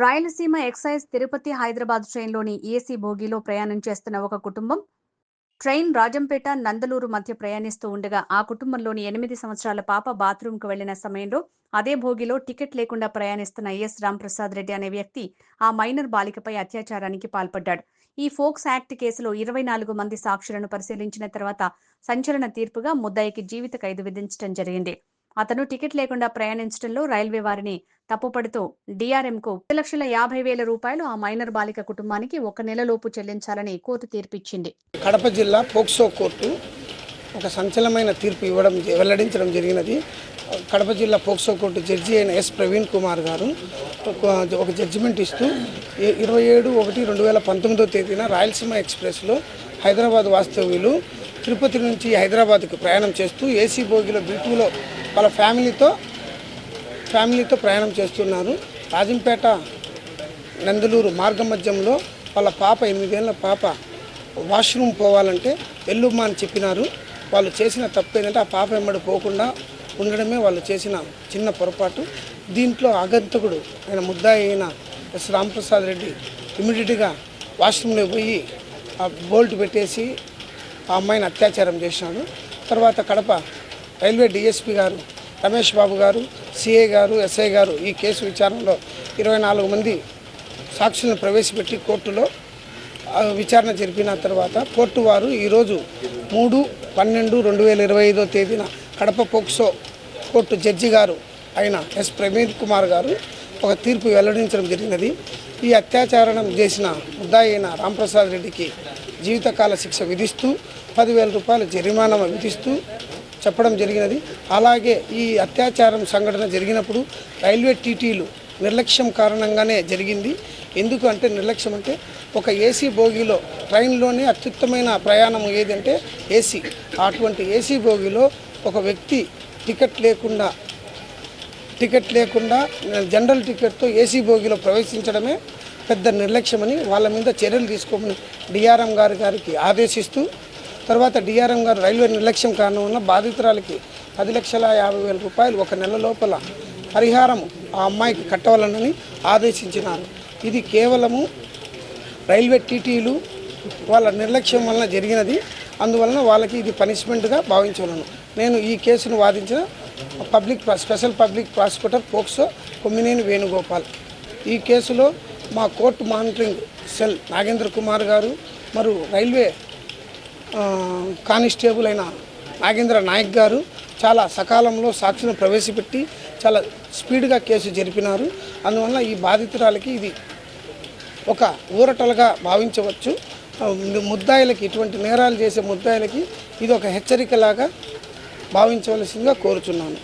Rayalaseema excise Tirupati Hyderabad ట్రైన్లోని AC బోగీలో ప్రయాణం చేస్తున్న ఒక కుటుంబం ట్రైన్ రాజంపేట నందలూరు మధ్య ప్రయాణిస్తూ ఉండగా ఆ కుటుంబంలోని 8 సంవత్సరాల పాప బాత్రూంకు వెళ్లిన సమయంలో అదే భోగిలో టికెట్ లేకుండా ప్రయాణిస్తున్న ఎస్ రాంప్రసాద్ రెడ్డి అనే వ్యక్తి ఆ మైనర్ బాలికపై అత్యాచారానికి పాల్పడ్డాడు. ఈ ఫోక్స్ యాక్ట్ కేసులో 24 మంది సాక్షులను పరిశీలించిన తర్వాత సంచలన తీర్పుగా ముద్దాయికి జీవిత ఖైదు విధించడం జరిగింది. అతను టికెట్ లేకుండా ప్రయాణించడంలో రైల్వే వారిని తప్పుపడుతూ డీఆర్ఎంకు రూ. 1,50,000 ఆ మైనర్ బాలిక కుటుంబానికి 1 నెలలోపు చెల్లించాలని కోర్టు తీర్పిచ్చింది. కడప జిల్లా పోక్సో కోర్టు ఒక సంచలనమైన తీర్పు వెల్లడించడం జరిగినది. కడప జిల్లా పోక్సో కోర్టు జడ్జి అయిన ఎస్ ప్రవీణ్ కుమార్ గారు ఒక జడ్జిమెంట్ ఇస్తూ 27/1/2019 తేదీన రాయలసీమ ఎక్స్ప్రెస్లో హైదరాబాద్ వాస్తవ్యులు తిరుపతి నుంచి హైదరాబాద్కు ప్రయాణం చేస్తూ ఏసీ బోగిలో B2లో వాళ్ళ ఫ్యామిలీతో ప్రయాణం చేస్తున్నారు. రాజంపేట నందలూరు మార్గ మధ్యంలో వాళ్ళ పాప 8 ఏళ్ల పాప వాష్రూమ్ పోవాలంటే ఎల్లుమ్మా అని చెప్పినారు. వాళ్ళు చేసిన తప్పు ఏంటంటే ఆ పాప వెంబడి పోకుండా ఉండడమే వాళ్ళు చేసిన చిన్న పొరపాటు. దీంట్లో ఆగంతకుడు ఆయన ముద్దాయి అయిన ఎస్ రాంప్రసాద్ రెడ్డి ఇమీడియట్గా వాష్రూమ్లో పోయి ఆ బోల్ట్ పెట్టేసి ఆ అమ్మాయిని అత్యాచారం చేసినాడు. తర్వాత కడప రైల్వే డిఎస్పీ గారు రమేష్ బాబు గారు, సిఐ గారు, ఎస్ఐ గారు ఈ కేసు విచారణలో 24 మంది సాక్షులను ప్రవేశపెట్టి కోర్టులో విచారణ జరిపిన తర్వాత కోర్టు వారు ఈరోజు 3/12/2025 తేదీన కడప పోక్సో కోర్టు జడ్జి గారు అయిన ఎస్ ప్రవీణ్ కుమార్ గారు ఒక తీర్పు వెల్లడించడం జరిగినది. ఈ అత్యాచారం చేసిన ముద్దాయి అయిన రాంప్రసాద్ రెడ్డికి జీవితకాల శిక్ష విధిస్తూ 10,000 రూపాయలు జరిమానా విధిస్తూ చెప్పడం జరిగినది. అలాగే ఈ అత్యాచారం సంఘటన జరిగినప్పుడు రైల్వే టీటీలు నిర్లక్ష్యం కారణంగానే జరిగింది. ఎందుకు అంటే నిర్లక్ష్యం అంటే ఒక ఏసీ బోగిలో ట్రైన్లోనే అత్యుత్తమైన ప్రయాణం ఏదంటే ఏసీ. అటువంటి ఏసీ బోగిలో ఒక వ్యక్తి టికెట్ లేకుండా జనరల్ టికెట్తో ఏసీ బోగిలో ప్రవేశించడమే పెద్ద నిర్లక్ష్యమని వాళ్ళ మీద చర్యలు తీసుకోమని డిఆర్ఎం గారికి ఆదేశిస్తూ తర్వాత డిఆర్ఎం గారు రైల్వే నిర్లక్ష్యం కారణం వల్ల బాధితురాలకి 10,50,000 రూపాయలు 1 నెల లోపల పరిహారం ఆ అమ్మాయికి కట్టవాలని ఆదేశించినారు. ఇది కేవలము రైల్వే టీటీలు వాళ్ళ నిర్లక్ష్యం వలన జరిగినది. అందువలన వాళ్ళకి ఇది పనిష్మెంట్గా భావించవలను. నేను ఈ కేసును వాదించిన special public prosecutor POCSO Kommineni Venugopal. ఈ కేసులో మా court monitoring cell Nagendra Kumar గారు మరియు రైల్వే కానిస్టేబుల్ అయిన నాగేంద్ర నాయక్ గారు చాలా సకాలంలో సాక్షులను ప్రవేశపెట్టి చాలా స్పీడ్గా కేసు జరిపినారు. అందువల్ల ఈ బాధితురాలకి ఇది ఒక ఊరటలుగా భావించవచ్చు. ముద్దాయిలకి ఇటువంటి నేరాలు చేసే ముద్దాయిలకి ఇది ఒక హెచ్చరికలాగా భావించవలసిందిగా కోరుచున్నాను.